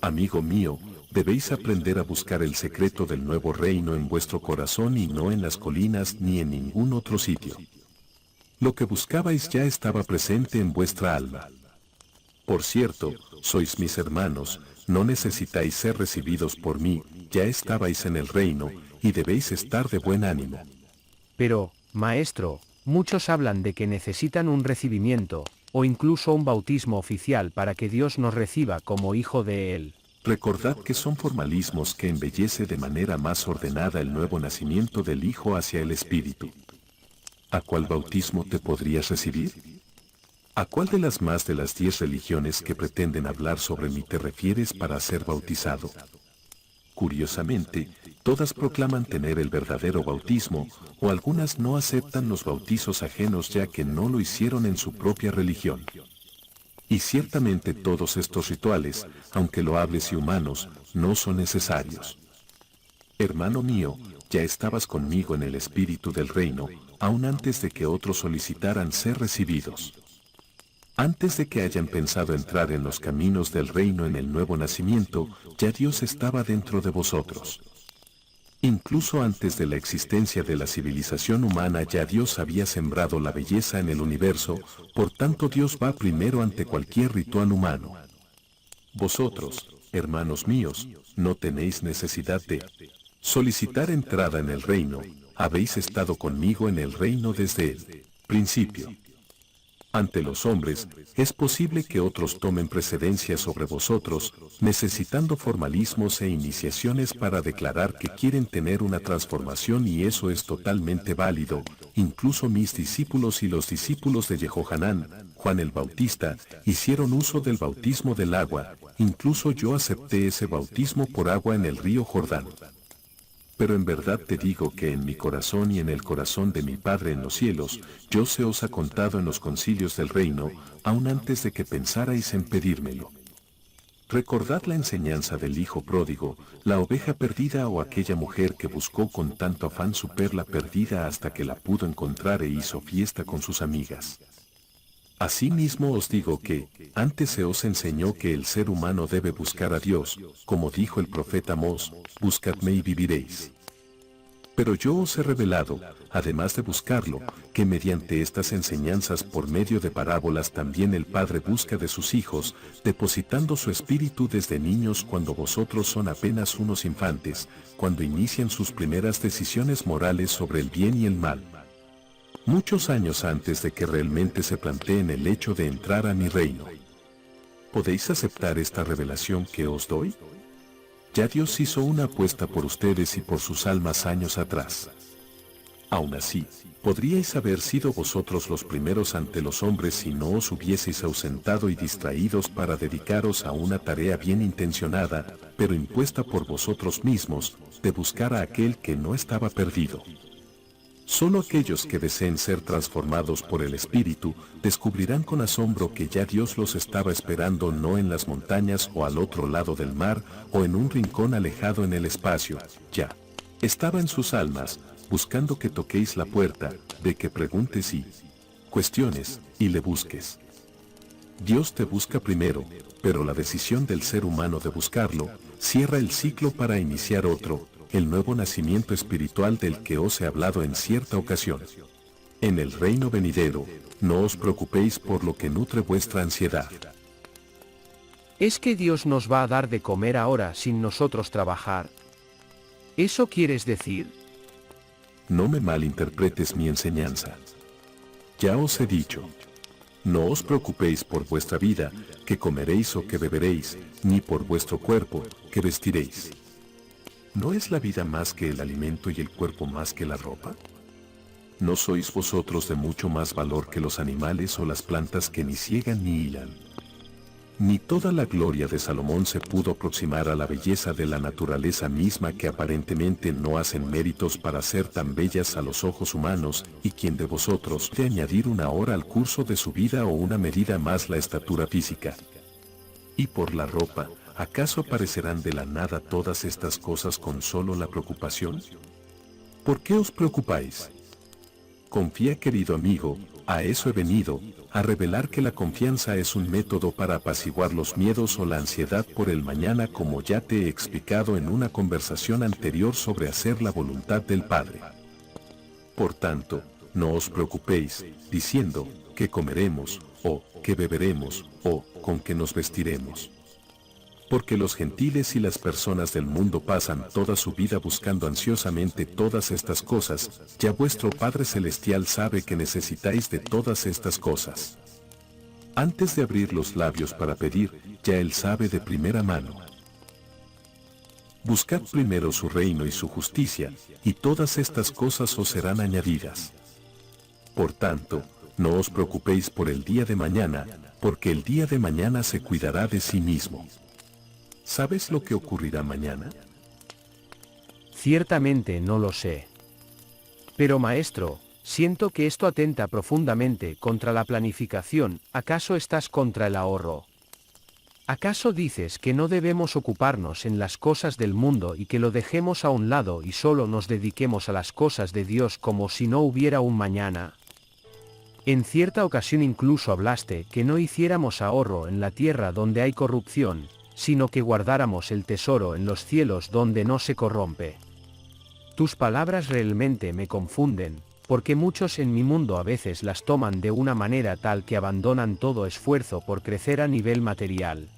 Amigo mío, debéis aprender a buscar el secreto del nuevo reino en vuestro corazón y no en las colinas ni en ningún otro sitio. Lo que buscabais ya estaba presente en vuestra alma. Por cierto, sois mis hermanos, no necesitáis ser recibidos por mí, ya estabais en el reino, y debéis estar de buen ánimo. Pero, maestro, muchos hablan de que necesitan un recibimiento, o incluso un bautismo oficial para que Dios nos reciba como hijo de Él. Recordad que son formalismos que embellece de manera más ordenada el nuevo nacimiento del Hijo hacia el Espíritu. ¿A cuál bautismo te podrías recibir? ¿A cuál de las más de las 10 religiones que pretenden hablar sobre mí te refieres para ser bautizado? Curiosamente, todas proclaman tener el verdadero bautismo, o algunas no aceptan los bautizos ajenos ya que no lo hicieron en su propia religión. Y ciertamente todos estos rituales, aunque loables y humanos, no son necesarios. Hermano mío, ya estabas conmigo en el espíritu del reino, aún antes de que otros solicitaran ser recibidos. Antes de que hayan pensado entrar en los caminos del reino en el nuevo nacimiento, ya Dios estaba dentro de vosotros. Incluso antes de la existencia de la civilización humana ya Dios había sembrado la belleza en el universo, por tanto Dios va primero ante cualquier ritual humano. Vosotros, hermanos míos, no tenéis necesidad de solicitar entrada en el reino, habéis estado conmigo en el reino desde el principio. Ante los hombres, es posible que otros tomen precedencia sobre vosotros, necesitando formalismos e iniciaciones para declarar que quieren tener una transformación y eso es totalmente válido. Incluso mis discípulos y los discípulos de Yehohanán, Juan el Bautista, hicieron uso del bautismo del agua, incluso yo acepté ese bautismo por agua en el río Jordán. Pero en verdad te digo que en mi corazón y en el corazón de mi Padre en los cielos, yo se os ha contado en los concilios del reino, aún antes de que pensarais en pedírmelo. Recordad la enseñanza del hijo pródigo, la oveja perdida o aquella mujer que buscó con tanto afán su perla perdida hasta que la pudo encontrar e hizo fiesta con sus amigas. Asimismo os digo que, antes se os enseñó que el ser humano debe buscar a Dios, como dijo el profeta Amós, buscadme y viviréis. Pero yo os he revelado, además de buscarlo, que mediante estas enseñanzas por medio de parábolas también el Padre busca de sus hijos, depositando su espíritu desde niños cuando vosotros son apenas unos infantes, cuando inician sus primeras decisiones morales sobre el bien y el mal. Muchos años antes de que realmente se planteen el hecho de entrar a mi reino. ¿Podéis aceptar esta revelación que os doy? Ya Dios hizo una apuesta por ustedes y por sus almas años atrás. Aún así, podríais haber sido vosotros los primeros ante los hombres si no os hubieseis ausentado y distraídos para dedicaros a una tarea bien intencionada, pero impuesta por vosotros mismos, de buscar a aquel que no estaba perdido. Solo aquellos que deseen ser transformados por el Espíritu descubrirán con asombro que ya Dios los estaba esperando no en las montañas o al otro lado del mar o en un rincón alejado en el espacio, ya. Estaba en sus almas, buscando que toquéis la puerta, de que preguntes y cuestiones, y le busques. Dios te busca primero, pero la decisión del ser humano de buscarlo, cierra el ciclo para iniciar otro, el nuevo nacimiento espiritual del que os he hablado en cierta ocasión. En el reino venidero, no os preocupéis por lo que nutre vuestra ansiedad. ¿Es que Dios nos va a dar de comer ahora sin nosotros trabajar? ¿Eso quieres decir? No me malinterpretes mi enseñanza. Ya os he dicho. No os preocupéis por vuestra vida, que comeréis o que beberéis, ni por vuestro cuerpo, que vestiréis. ¿No es la vida más que el alimento y el cuerpo más que la ropa? ¿No sois vosotros de mucho más valor que los animales o las plantas que ni siegan ni hilan? Ni toda la gloria de Salomón se pudo aproximar a la belleza de la naturaleza misma que aparentemente no hacen méritos para ser tan bellas a los ojos humanos, y quien de vosotros de añadir una hora al curso de su vida o una medida más la estatura física. Y por la ropa, ¿acaso aparecerán de la nada todas estas cosas con solo la preocupación? ¿Por qué os preocupáis? Confía, querido amigo, A eso he venido, a revelar que la confianza es un método para apaciguar los miedos o la ansiedad por el mañana, como ya te he explicado en una conversación anterior sobre hacer la voluntad del Padre. Por tanto, no os preocupéis, diciendo, ¿qué comeremos? O, ¿qué beberemos? O, ¿con qué nos vestiremos? Porque los gentiles y las personas del mundo pasan toda su vida buscando ansiosamente todas estas cosas, ya vuestro Padre Celestial sabe que necesitáis de todas estas cosas. Antes de abrir los labios para pedir, ya Él sabe de primera mano. Buscad primero su reino y su justicia, y todas estas cosas os serán añadidas. Por tanto, no os preocupéis por el día de mañana, porque el día de mañana se cuidará de sí mismo. ¿Sabes lo que ocurrirá mañana? Ciertamente no lo sé. Pero maestro, siento que esto atenta profundamente contra la planificación. ¿Acaso estás contra el ahorro? ¿Acaso dices que no debemos ocuparnos en las cosas del mundo y que lo dejemos a un lado y solo nos dediquemos a las cosas de Dios como si no hubiera un mañana? En cierta ocasión incluso hablaste que no hiciéramos ahorro en la tierra donde hay corrupción, sino que guardáramos el tesoro en los cielos donde no se corrompe. Tus palabras realmente me confunden, porque muchos en mi mundo a veces las toman de una manera tal que abandonan todo esfuerzo por crecer a nivel material.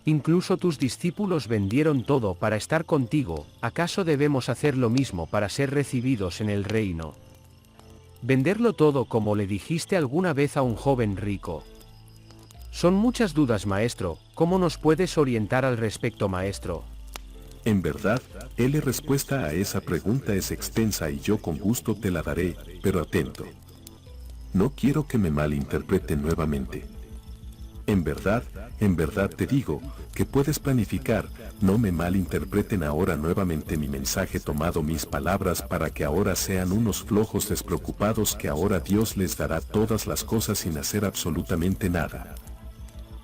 Incluso tus discípulos vendieron todo para estar contigo. ¿Acaso debemos hacer lo mismo para ser recibidos en el reino? Venderlo todo, como le dijiste alguna vez a un joven rico. Son muchas dudas, maestro. ¿Cómo nos puedes orientar al respecto, maestro? En verdad, la respuesta a esa pregunta es extensa y yo con gusto te la daré, pero atento. No quiero que me malinterpreten nuevamente. En verdad te digo, que puedes planificar, no me malinterpreten ahora nuevamente mi mensaje, tomado mis palabras para que ahora sean unos flojos despreocupados, que ahora Dios les dará todas las cosas sin hacer absolutamente nada.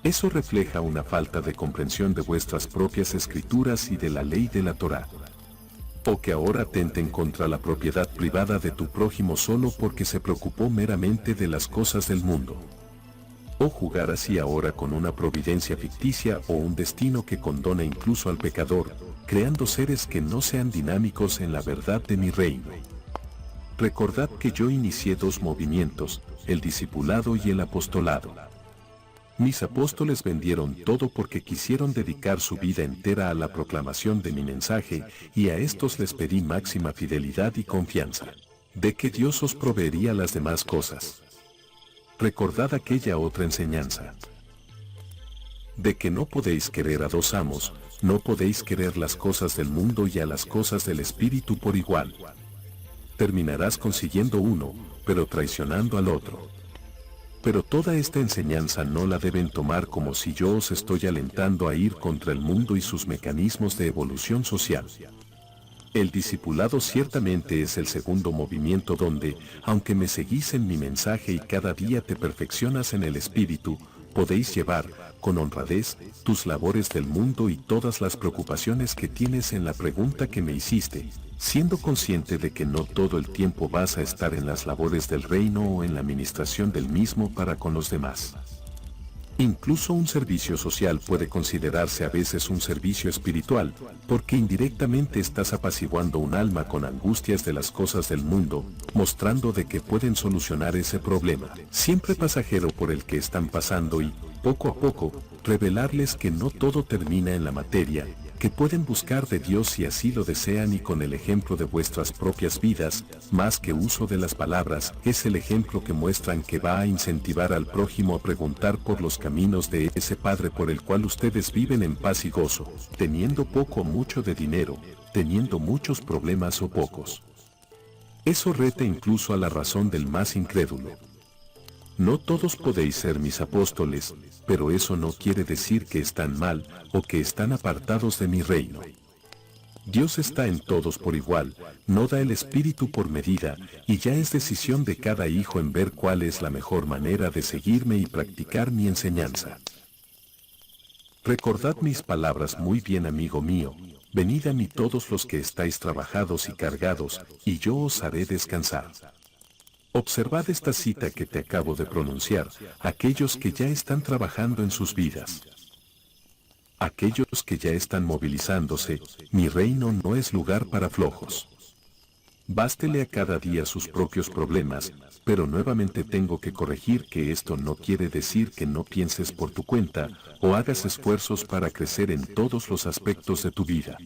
Eso refleja una falta de comprensión de vuestras propias escrituras y de la ley de la Torá. O que ahora atenten contra la propiedad privada de tu prójimo solo porque se preocupó meramente de las cosas del mundo. O jugar así ahora con una providencia ficticia o un destino que condona incluso al pecador, creando seres que no sean dinámicos en la verdad de mi reino. Recordad que yo inicié dos movimientos, el discipulado y el apostolado. Mis apóstoles vendieron todo porque quisieron dedicar su vida entera a la proclamación de mi mensaje, y a estos les pedí máxima fidelidad y confianza, de que Dios os proveería las demás cosas. Recordad aquella otra enseñanza, de que no podéis querer a dos amos, no podéis querer las cosas del mundo y a las cosas del Espíritu por igual. Terminarás consiguiendo uno, pero traicionando al otro. Pero toda esta enseñanza no la deben tomar como si yo os estoy alentando a ir contra el mundo y sus mecanismos de evolución social. El discipulado ciertamente es el segundo movimiento donde, aunque me seguís en mi mensaje y cada día te perfeccionas en el espíritu, podéis llevar, con honradez, tus labores del mundo y todas las preocupaciones que tienes en la pregunta que me hiciste, siendo consciente de que no todo el tiempo vas a estar en las labores del reino o en la administración del mismo para con los demás. Incluso un servicio social puede considerarse a veces un servicio espiritual, porque indirectamente estás apaciguando un alma con angustias de las cosas del mundo, mostrando de que pueden solucionar ese problema, siempre pasajero por el que están pasando, y, poco a poco, revelarles que no todo termina en la materia, que pueden buscar de Dios si así lo desean, y con el ejemplo de vuestras propias vidas, más que uso de las palabras, es el ejemplo que muestran que va a incentivar al prójimo a preguntar por los caminos de ese Padre por el cual ustedes viven en paz y gozo, teniendo poco o mucho de dinero, teniendo muchos problemas o pocos. Eso reta incluso a la razón del más incrédulo. No todos podéis ser mis apóstoles, pero eso no quiere decir que están mal, o que están apartados de mi reino. Dios está en todos por igual, no da el Espíritu por medida, y ya es decisión de cada hijo en ver cuál es la mejor manera de seguirme y practicar mi enseñanza. Recordad mis palabras muy bien, amigo mío, venid a mí todos los que estáis trabajados y cargados, y yo os haré descansar. Observad esta cita que te acabo de pronunciar, aquellos que ya están trabajando en sus vidas. Aquellos que ya están movilizándose, mi reino no es lugar para flojos. Bástele a cada día sus propios problemas, pero nuevamente tengo que corregir que esto no quiere decir que no pienses por tu cuenta, o hagas esfuerzos para crecer en todos los aspectos de tu vida.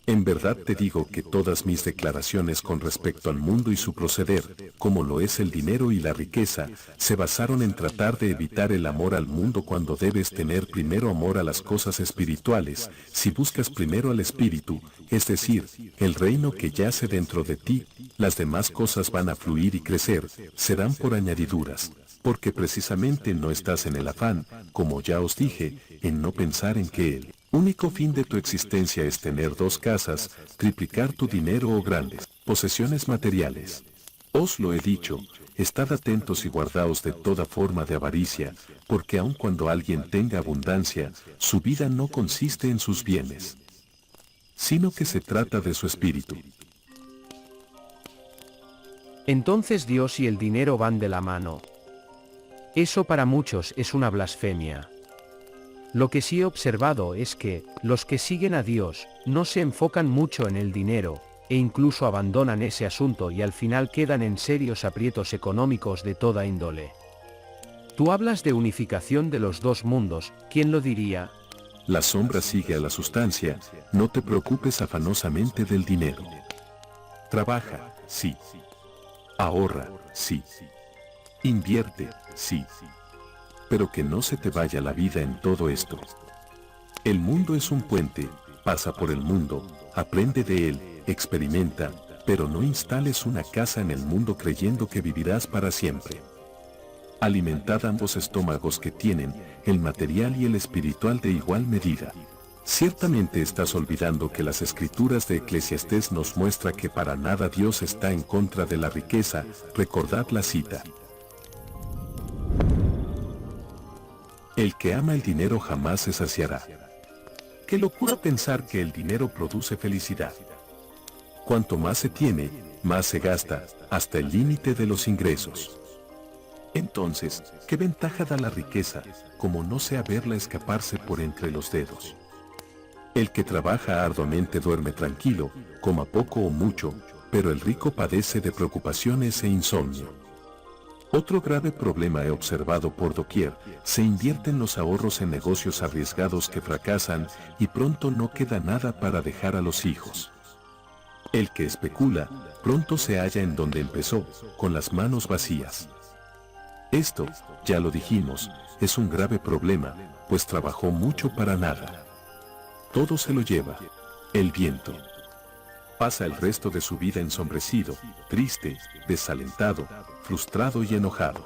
En verdad te digo que todas mis declaraciones con respecto al mundo y su proceder, como lo es el dinero y la riqueza, se basaron en tratar de evitar el amor al mundo cuando debes tener primero amor a las cosas espirituales. Si buscas primero al espíritu, es decir, el reino que yace dentro de ti, las demás cosas van a fluir y crecer, serán por añadiduras, porque precisamente no estás en el afán, como ya os dije, en no pensar en que el único fin de tu existencia es tener 2 casas, triplicar tu dinero o grandes posesiones materiales. Os lo he dicho, estad atentos y guardaos de toda forma de avaricia, porque aun cuando alguien tenga abundancia, su vida no consiste en sus bienes, sino que se trata de su espíritu. Entonces Dios y el dinero van de la mano. Eso para muchos es una blasfemia. Lo que sí he observado es que, los que siguen a Dios, no se enfocan mucho en el dinero, e incluso abandonan ese asunto y al final quedan en serios aprietos económicos de toda índole. Tú hablas de unificación de los 2 mundos, ¿quién lo diría? La sombra sigue a la sustancia, no te preocupes afanosamente del dinero. Trabaja, sí. Ahorra, sí. Invierte, sí. Pero que no se te vaya la vida en todo esto. El mundo es un puente, pasa por el mundo, aprende de él, experimenta, pero no instales una casa en el mundo creyendo que vivirás para siempre. Alimentad ambos estómagos que tienen, el material y el espiritual de igual medida. Ciertamente estás olvidando que las escrituras de Eclesiastés nos muestra que para nada Dios está en contra de la riqueza, recordad la cita. El que ama el dinero jamás se saciará. Qué locura pensar que el dinero produce felicidad. Cuanto más se tiene, más se gasta, hasta el límite de los ingresos. Entonces, ¿qué ventaja da la riqueza, como no sea verla escaparse por entre los dedos? El que trabaja arduamente duerme tranquilo, coma poco o mucho, pero el rico padece de preocupaciones e insomnio. Otro grave problema he observado por doquier, se invierten los ahorros en negocios arriesgados que fracasan y pronto no queda nada para dejar a los hijos. El que especula, pronto se halla en donde empezó, con las manos vacías. Esto, ya lo dijimos, es un grave problema, pues trabajó mucho para nada. Todo se lo lleva el viento. Pasa el resto de su vida ensombrecido, triste, desalentado, frustrado y enojado.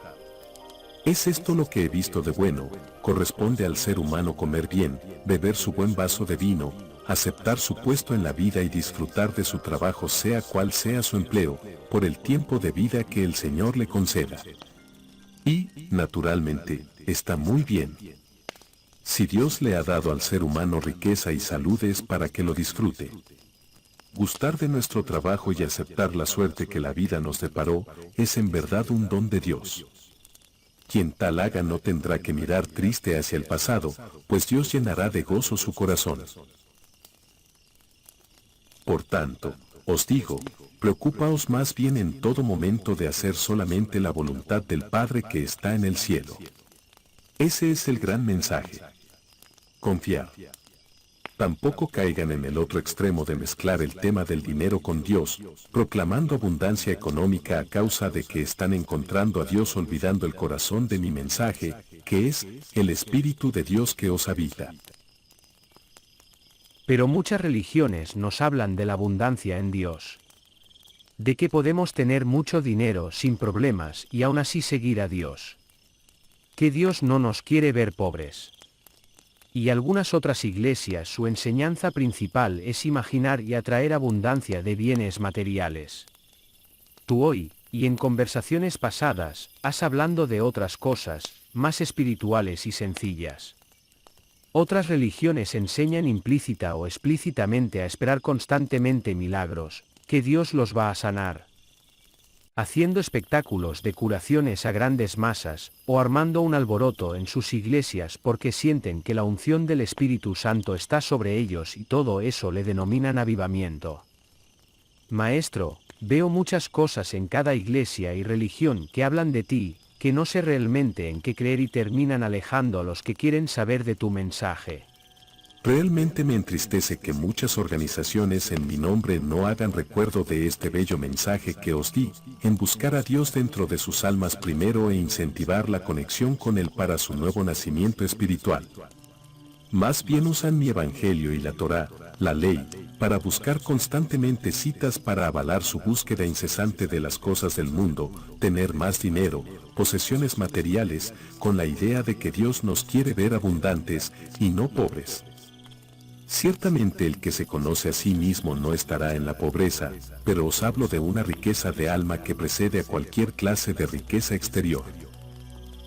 ¿Es esto lo que he visto de bueno? Corresponde al ser humano comer bien, beber su buen vaso de vino, aceptar su puesto en la vida y disfrutar de su trabajo sea cual sea su empleo, por el tiempo de vida que el Señor le conceda. Y, naturalmente, está muy bien. Si Dios le ha dado al ser humano riqueza y salud es para que lo disfrute. Gustar de nuestro trabajo y aceptar la suerte que la vida nos deparó, es en verdad un don de Dios. Quien tal haga no tendrá que mirar triste hacia el pasado, pues Dios llenará de gozo su corazón. Por tanto, os digo, preocupaos más bien en todo momento de hacer solamente la voluntad del Padre que está en el cielo. Ese es el gran mensaje. Confiar. Tampoco caigan en el otro extremo de mezclar el tema del dinero con Dios, proclamando abundancia económica a causa de que están encontrando a Dios olvidando el corazón de mi mensaje, que es el Espíritu de Dios que os habita. Pero muchas religiones nos hablan de la abundancia en Dios. De que podemos tener mucho dinero sin problemas y aún así seguir a Dios. Que Dios no nos quiere ver pobres. Y algunas otras iglesias su enseñanza principal es imaginar y atraer abundancia de bienes materiales. Tú hoy, y en conversaciones pasadas, has hablando de otras cosas, más espirituales y sencillas. Otras religiones enseñan implícita o explícitamente a esperar constantemente milagros, que Dios los va a sanar. haciendo espectáculos de curaciones a grandes masas, o armando un alboroto en sus iglesias porque sienten que la unción del Espíritu Santo está sobre ellos y todo eso le denominan avivamiento. Maestro, veo muchas cosas en cada iglesia y religión que hablan de ti, que no sé realmente en qué creer y terminan alejando a los que quieren saber de tu mensaje. Realmente me entristece que muchas organizaciones en mi nombre no hagan recuerdo de este bello mensaje que os di, en buscar a Dios dentro de sus almas primero e incentivar la conexión con Él para su nuevo nacimiento espiritual. Más bien usan mi evangelio y la Torá, la ley, para buscar constantemente citas para avalar su búsqueda incesante de las cosas del mundo, tener más dinero, posesiones materiales, con la idea de que Dios nos quiere ver abundantes y no pobres. Ciertamente el que se conoce a sí mismo no estará en la pobreza, pero os hablo de una riqueza de alma que precede a cualquier clase de riqueza exterior.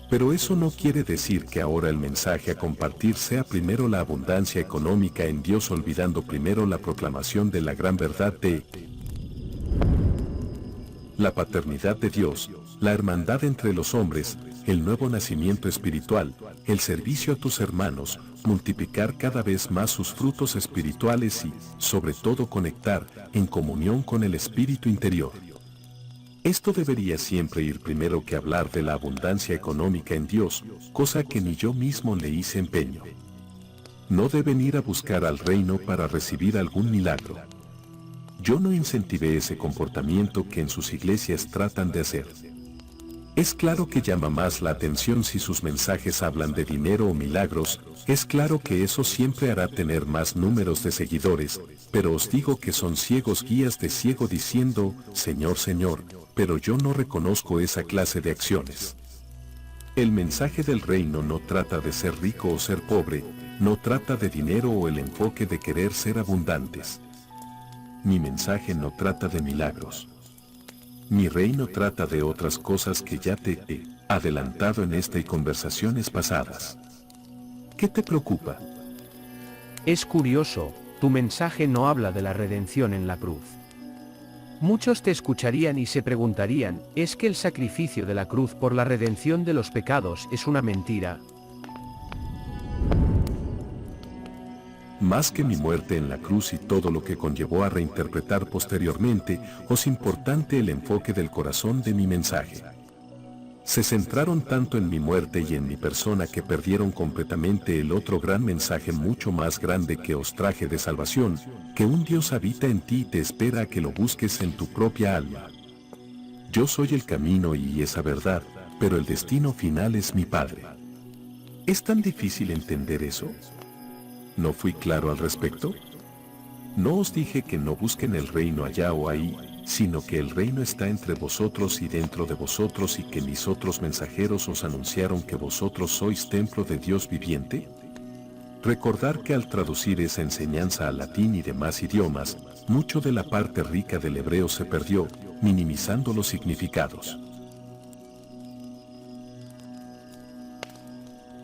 Pero eso no quiere decir que ahora el mensaje a compartir sea primero la abundancia económica en Dios, olvidando primero la proclamación de la gran verdad de la paternidad de Dios, la hermandad entre los hombres, el nuevo nacimiento espiritual, el servicio a tus hermanos, multiplicar cada vez más sus frutos espirituales y, sobre todo, conectar en comunión con el espíritu interior. Esto debería siempre ir primero que hablar de la abundancia económica en Dios, cosa que ni yo mismo le hice empeño. No deben ir a buscar al reino para recibir algún milagro. Yo no incentivé ese comportamiento que en sus iglesias tratan de hacer. Es claro que llama más la atención si sus mensajes hablan de dinero o milagros, es claro que eso siempre hará tener más números de seguidores, pero os digo que son ciegos guías de ciego diciendo, Señor, Señor, pero yo no reconozco esa clase de acciones. El mensaje del reino no trata de ser rico o ser pobre, no trata de dinero o el enfoque de querer ser abundantes. Mi mensaje no trata de milagros. Mi reino trata de otras cosas que ya te he adelantado en esta y conversaciones pasadas. ¿Qué te preocupa? Es curioso, tu mensaje no habla de la redención en la cruz. Muchos te escucharían y se preguntarían, ¿es que el sacrificio de la cruz por la redención de los pecados es una mentira? Más que mi muerte en la cruz y todo lo que conllevó a reinterpretar posteriormente, es importante el enfoque del corazón de mi mensaje. Se centraron tanto en mi muerte y en mi persona que perdieron completamente el otro gran mensaje mucho más grande que os traje de salvación, que un Dios habita en ti y te espera a que lo busques en tu propia alma. Yo soy el camino y esa verdad, pero el destino final es mi Padre. ¿Es tan difícil entender eso? ¿No fui claro al respecto? No os dije que no busquen el reino allá o ahí, sino que el reino está entre vosotros y dentro de vosotros y que mis otros mensajeros os anunciaron que vosotros sois templo de Dios viviente. Recordar que al traducir esa enseñanza al latín y demás idiomas, mucho de la parte rica del hebreo se perdió, minimizando los significados.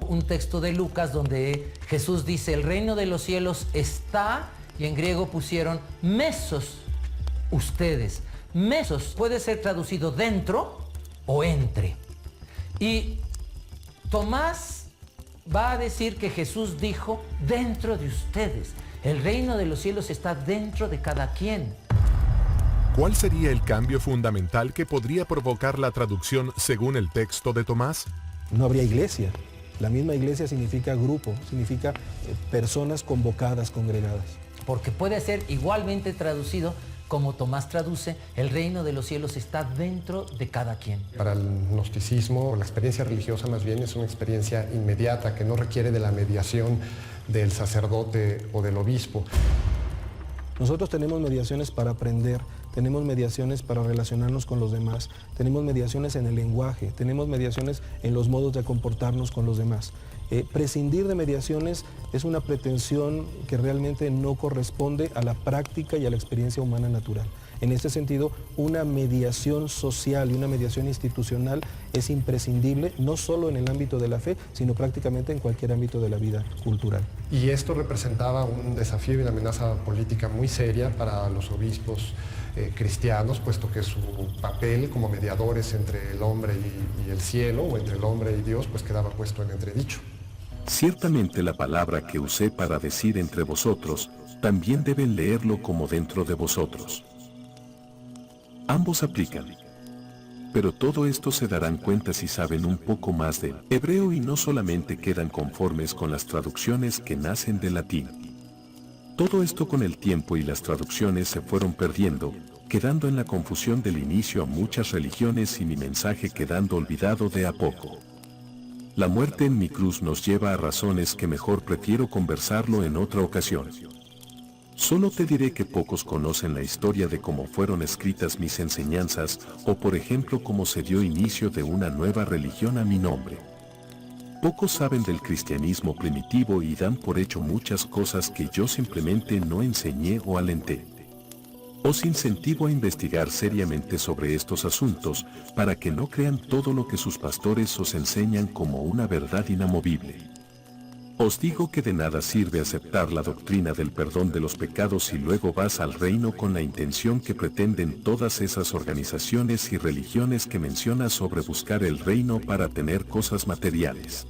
Un texto de Lucas donde Jesús dice, el reino de los cielos está, y en griego pusieron mesos, ustedes. Mesos puede ser traducido dentro o entre. Y Tomás va a decir que Jesús dijo, dentro de ustedes. El reino de los cielos está dentro de cada quien. ¿Cuál sería el cambio fundamental que podría provocar la traducción según el texto de Tomás? No habría iglesia. La misma iglesia significa grupo, significa personas convocadas, congregadas. Porque puede ser igualmente traducido como Tomás traduce, el reino de los cielos está dentro de cada quien. Para el gnosticismo, la experiencia religiosa más bien es una experiencia inmediata que no requiere de la mediación del sacerdote o del obispo. Nosotros tenemos mediaciones para aprender, tenemos mediaciones para relacionarnos con los demás, tenemos mediaciones en el lenguaje, tenemos mediaciones en los modos de comportarnos con los demás. Prescindir de mediaciones es una pretensión que realmente no corresponde a la práctica y a la experiencia humana natural. En este sentido, una mediación social y una mediación institucional es imprescindible, no solo en el ámbito de la fe, sino prácticamente en cualquier ámbito de la vida cultural. Y esto representaba un desafío y una amenaza política muy seria para los obispos cristianos, puesto que su papel como mediadores entre el hombre y el cielo, o entre el hombre y Dios, pues quedaba puesto en entredicho. Ciertamente la palabra que usé para decir entre vosotros, también deben leerlo como dentro de vosotros. Ambos aplican. Pero todo esto se darán cuenta si saben un poco más del hebreo y no solamente quedan conformes con las traducciones que nacen del latín. Todo esto con el tiempo y las traducciones se fueron perdiendo, quedando en la confusión del inicio a muchas religiones y mi mensaje quedando olvidado de a poco. La muerte en mi cruz nos lleva a razones que mejor prefiero conversarlo en otra ocasión. Solo te diré que pocos conocen la historia de cómo fueron escritas mis enseñanzas, o por ejemplo cómo se dio inicio de una nueva religión a mi nombre. Pocos saben del cristianismo primitivo y dan por hecho muchas cosas que yo simplemente no enseñé o alenté. Os incentivo a investigar seriamente sobre estos asuntos, para que no crean todo lo que sus pastores os enseñan como una verdad inamovible. Os digo que de nada sirve aceptar la doctrina del perdón de los pecados y luego vas al reino con la intención que pretenden todas esas organizaciones y religiones que mencionas sobre buscar el reino para tener cosas materiales.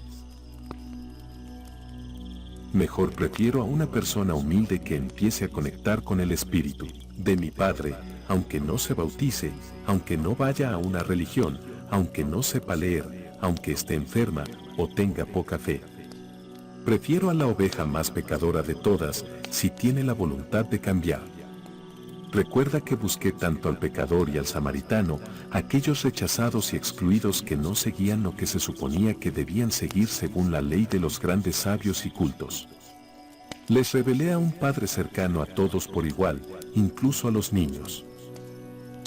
Mejor prefiero a una persona humilde que empiece a conectar con el Espíritu de mi Padre, aunque no se bautice, aunque no vaya a una religión, aunque no sepa leer, aunque esté enferma o tenga poca fe. Prefiero a la oveja más pecadora de todas, si tiene la voluntad de cambiar. Recuerda que busqué tanto al pecador y al samaritano, aquellos rechazados y excluidos que no seguían lo que se suponía que debían seguir según la ley de los grandes sabios y cultos. Les revelé a un Padre cercano a todos por igual, incluso a los niños.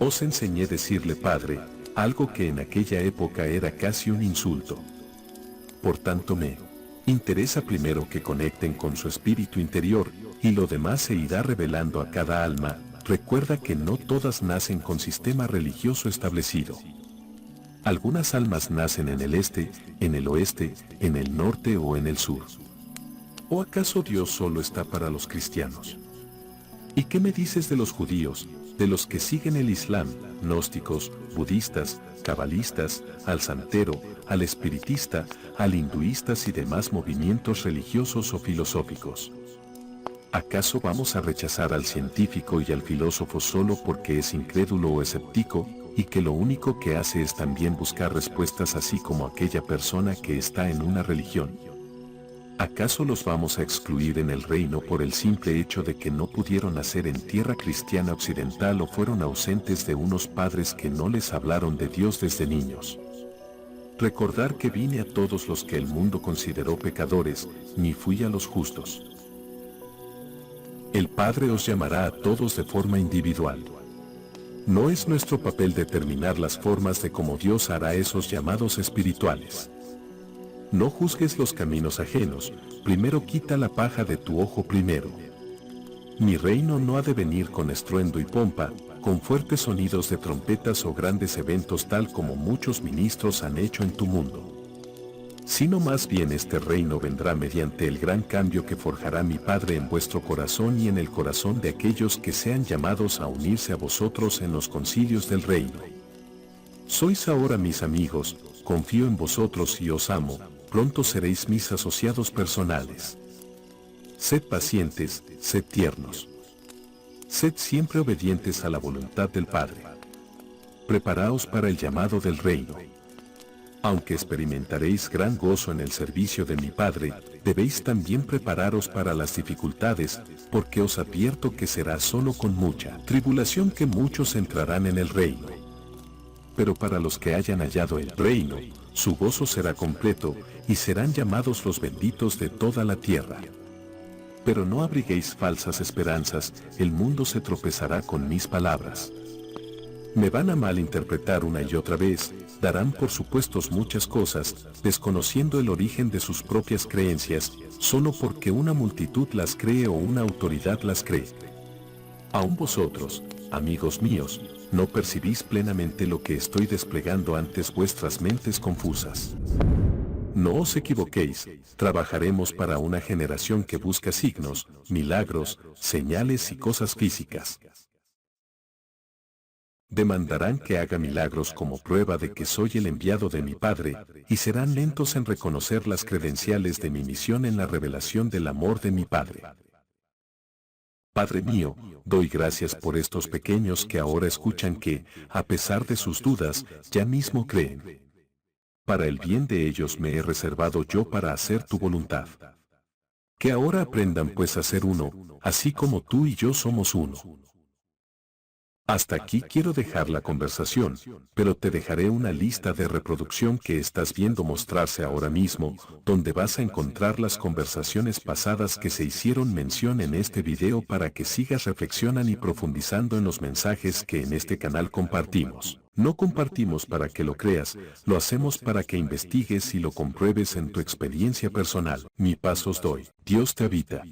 Os enseñé decirle Padre, algo que en aquella época era casi un insulto. Por tanto me interesa primero que conecten con su espíritu interior, y lo demás se irá revelando a cada alma. Recuerda que no todas nacen con sistema religioso establecido. Algunas almas nacen en el este, en el oeste, en el norte o en el sur. ¿O acaso Dios solo está para los cristianos? ¿Y qué me dices de los judíos, de los que siguen el Islam, gnósticos, budistas, cabalistas, al santero, al espiritista, al hinduistas y demás movimientos religiosos o filosóficos? ¿Acaso vamos a rechazar al científico y al filósofo solo porque es incrédulo o escéptico, y que lo único que hace es también buscar respuestas así como aquella persona que está en una religión? ¿Acaso los vamos a excluir en el reino por el simple hecho de que no pudieron nacer en tierra cristiana occidental o fueron ausentes de unos padres que no les hablaron de Dios desde niños? Recordar que vine a todos los que el mundo consideró pecadores, ni fui a los justos. El Padre os llamará a todos de forma individual. No es nuestro papel determinar las formas de cómo Dios hará esos llamados espirituales. No juzgues los caminos ajenos, primero quita la paja de tu ojo primero. Mi reino no ha de venir con estruendo y pompa, con fuertes sonidos de trompetas o grandes eventos tal como muchos ministros han hecho en tu mundo. Sino más bien este reino vendrá mediante el gran cambio que forjará mi Padre en vuestro corazón y en el corazón de aquellos que sean llamados a unirse a vosotros en los concilios del reino. Sois ahora mis amigos, confío en vosotros y os amo, pronto seréis mis asociados personales. Sed pacientes, sed tiernos. Sed siempre obedientes a la voluntad del Padre. Preparaos para el llamado del reino. Aunque experimentaréis gran gozo en el servicio de mi Padre, debéis también prepararos para las dificultades, porque os advierto que será solo con mucha tribulación que muchos entrarán en el reino. Pero para los que hayan hallado el reino, su gozo será completo, y serán llamados los benditos de toda la tierra. Pero no abriguéis falsas esperanzas, el mundo se tropezará con mis palabras. Me van a malinterpretar una y otra vez, darán por supuestos muchas cosas, desconociendo el origen de sus propias creencias, solo porque una multitud las cree o una autoridad las cree. Aún vosotros, amigos míos, no percibís plenamente lo que estoy desplegando ante vuestras mentes confusas. No os equivoquéis, trabajaremos para una generación que busca signos, milagros, señales y cosas físicas. Demandarán que haga milagros como prueba de que soy el enviado de mi Padre, y serán lentos en reconocer las credenciales de mi misión en la revelación del amor de mi Padre. Padre mío, doy gracias por estos pequeños que ahora escuchan que, a pesar de sus dudas, ya mismo creen. Para el bien de ellos me he reservado yo para hacer tu voluntad. Que ahora aprendan pues a ser uno, así como tú y yo somos uno. Hasta aquí quiero dejar la conversación, pero te dejaré una lista de reproducción que estás viendo mostrarse ahora mismo, donde vas a encontrar las conversaciones pasadas que se hicieron mención en este video para que sigas reflexionando y profundizando en los mensajes que en este canal compartimos. No compartimos para que lo creas, lo hacemos para que investigues y lo compruebes en tu experiencia personal. Mi paz os doy. Dios te habita.